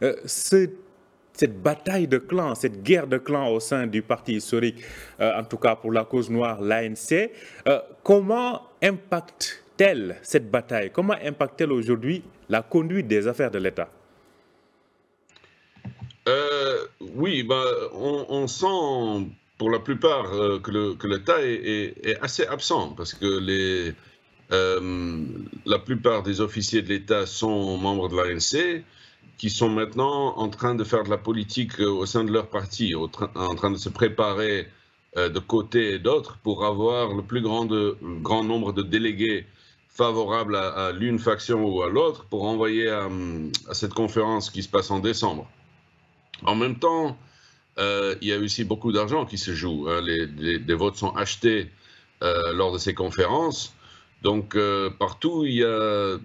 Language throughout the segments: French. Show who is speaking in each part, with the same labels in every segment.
Speaker 1: Ce cette bataille de clans, cette guerre de clans au sein du parti historique, en tout cas pour la cause noire, l'ANC, comment impacte-t-elle cette bataille? Comment impacte-t-elle aujourd'hui la conduite des affaires de l'État?
Speaker 2: Oui, bah, on sent pour la plupart que l'État est assez absent parce que la plupart des officiers de l'État sont membres de l'ANC qui sont maintenant en train de faire de la politique au sein de leur parti, en train de se préparer de côté et d'autre pour avoir le plus grand nombre de délégués favorables à l'une faction ou à l'autre pour envoyer à cette conférence qui se passe en décembre. En même temps, il y a aussi beaucoup d'argent qui se joue. Hein. Les votes sont achetés lors de ces conférences. Donc, partout, il y a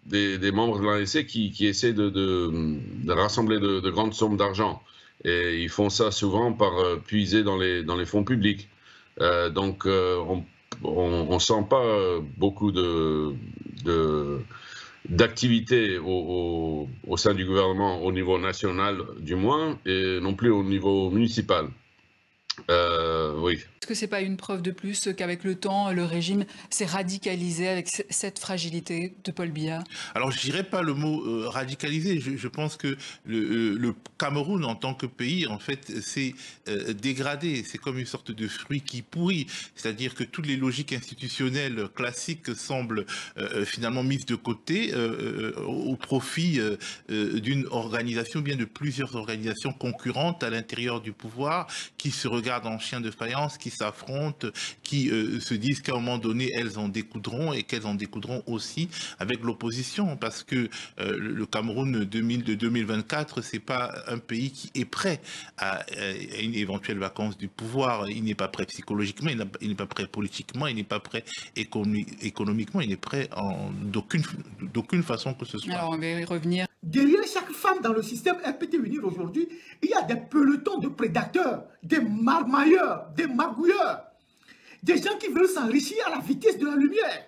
Speaker 2: des membres de l'ANC qui essaient de rassembler de grandes sommes d'argent. Et ils font ça souvent par puiser dans les fonds publics. Donc, on ne sent pas beaucoup d'activité au sein du gouvernement, au niveau national du moins, et non plus au niveau municipal. Oui.
Speaker 3: Est-ce que ce n'est pas une preuve de plus qu'avec le temps, le régime s'est radicalisé avec cette fragilité de Paul Biya?
Speaker 4: Alors, je dirais pas le mot radicalisé. Je pense que le Cameroun, en tant que pays, en fait, s'est dégradé. C'est comme une sorte de fruit qui pourrit. C'est-à-dire que toutes les logiques institutionnelles classiques semblent finalement mises de côté au profit d'une organisation, bien de plusieurs organisations concurrentes à l'intérieur du pouvoir, qui se regardent en chien de faïence, qui s'affrontent, qui se disent qu'à un moment donné, elles en découdront et qu'elles en découdront aussi avec l'opposition, parce que le Cameroun de 2024, c'est pas un pays qui est prêt à une éventuelle vacance du pouvoir. Il n'est pas prêt psychologiquement, il n'est pas prêt politiquement, il n'est pas prêt économiquement, il n'est prêt d'aucune façon que ce soit.
Speaker 3: Alors on va y revenir.
Speaker 5: Derrière chaque femme dans le système RPT-Unir aujourd'hui, il y a des pelotons de prédateurs, des marmailleurs, des magouilleurs, des gens qui veulent s'enrichir à la vitesse de la lumière.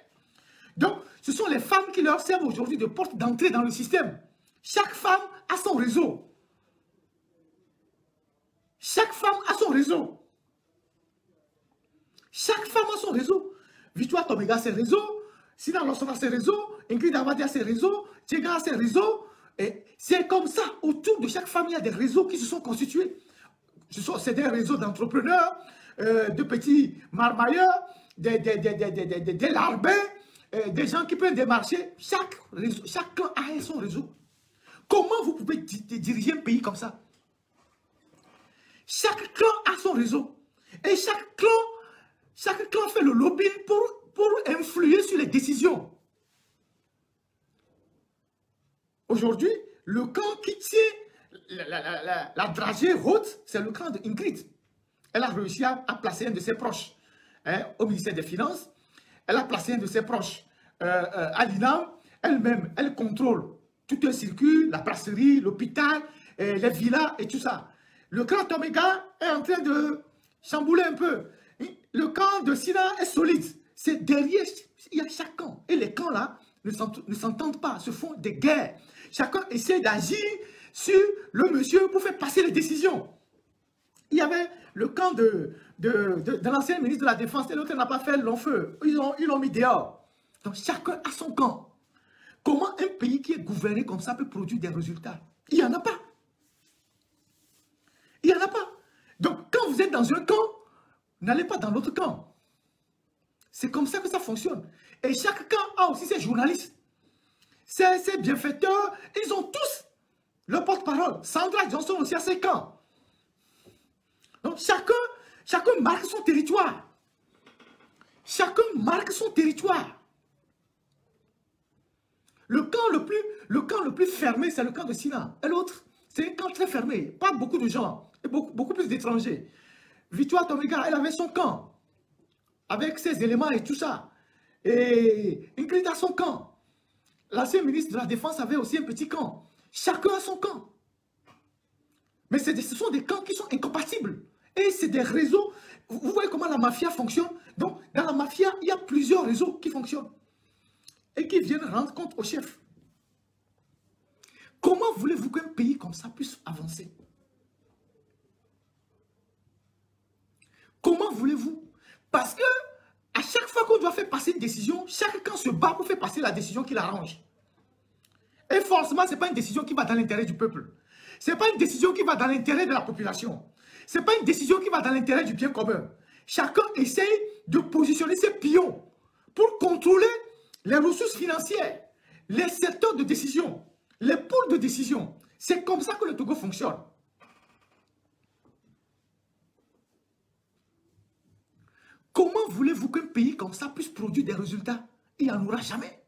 Speaker 5: Donc, ce sont les femmes qui leur servent aujourd'hui de porte d'entrée dans le système. Chaque femme a son réseau. Chaque femme a son réseau. Chaque femme a son réseau. Victoire Tomega a ses réseaux, Sina Lawson a ses réseaux, Ingrid Amadi a ses réseaux, Tchega a ses réseaux. Et c'est comme ça, autour de chaque femme, il y a des réseaux qui se sont constitués. C'est des réseaux d'entrepreneurs, de petits marmailleurs, des larbins, des gens qui prennent des marchés. Chaque clan a son réseau. Comment vous pouvez diriger un pays comme ça? Chaque clan a son réseau. Et chaque clan fait le lobbying pour influer sur les décisions. Aujourd'hui, le camp qui tient la dragée haute, c'est le camp de Ingrid. Elle a réussi à placer un de ses proches au ministère des Finances. Elle a placé un de ses proches à l'INAM. Elle-même, elle contrôle tout un circuit, la brasserie, l'hôpital, les villas et tout ça. Le camp Tomega est en train de chambouler un peu. Le camp de Sina est solide. C'est derrière, il y a chaque camp. Et les camps là ne s'entendent pas, se font des guerres. Chacun essaie d'agir sur le monsieur pour faire passer les décisions. Il y avait le camp de l'ancien ministre de la Défense et l'autre n'a pas fait long feu. Ils l'ont mis dehors. Donc chacun a son camp. Comment un pays qui est gouverné comme ça peut produire des résultats? Il n'y en a pas. Il n'y en a pas. Donc quand vous êtes dans un camp, n'allez pas dans l'autre camp. C'est comme ça que ça fonctionne. Et chaque camp a aussi ses journalistes. Ces bienfaiteurs, ils ont tous leur porte-parole. Sandra Johnson aussi a ses camps. Donc chacun marque son territoire. Chacun marque son territoire. Le camp le plus fermé, c'est le camp de Sina. Et l'autre, c'est un camp très fermé. Pas beaucoup de gens. Et beaucoup plus d'étrangers. Victoire Tomega, elle avait son camp. Avec ses éléments et tout ça. Et Ingrid a son camp. L'ancien ministre de la Défense avait aussi un petit camp. Chacun a son camp. Mais ce sont des camps qui sont incompatibles. Et c'est des réseaux. Vous voyez comment la mafia fonctionne? Donc, dans la mafia, il y a plusieurs réseaux qui fonctionnent. Et qui viennent rendre compte au chef. Comment voulez-vous qu'un pays comme ça puisse avancer? Comment voulez-vous? Parce que à chaque fois qu'on doit faire passer une décision, chacun se bat pour faire passer la décision qui l'arrange. Et forcément, ce n'est pas une décision qui va dans l'intérêt du peuple. Ce n'est pas une décision qui va dans l'intérêt de la population. Ce n'est pas une décision qui va dans l'intérêt du bien commun. Chacun essaye de positionner ses pions pour contrôler les ressources financières, les secteurs de décision, les pôles de décision. C'est comme ça que le Togo fonctionne. Comment voulez-vous qu'un pays comme ça puisse produire des résultats? Il n'y en aura jamais.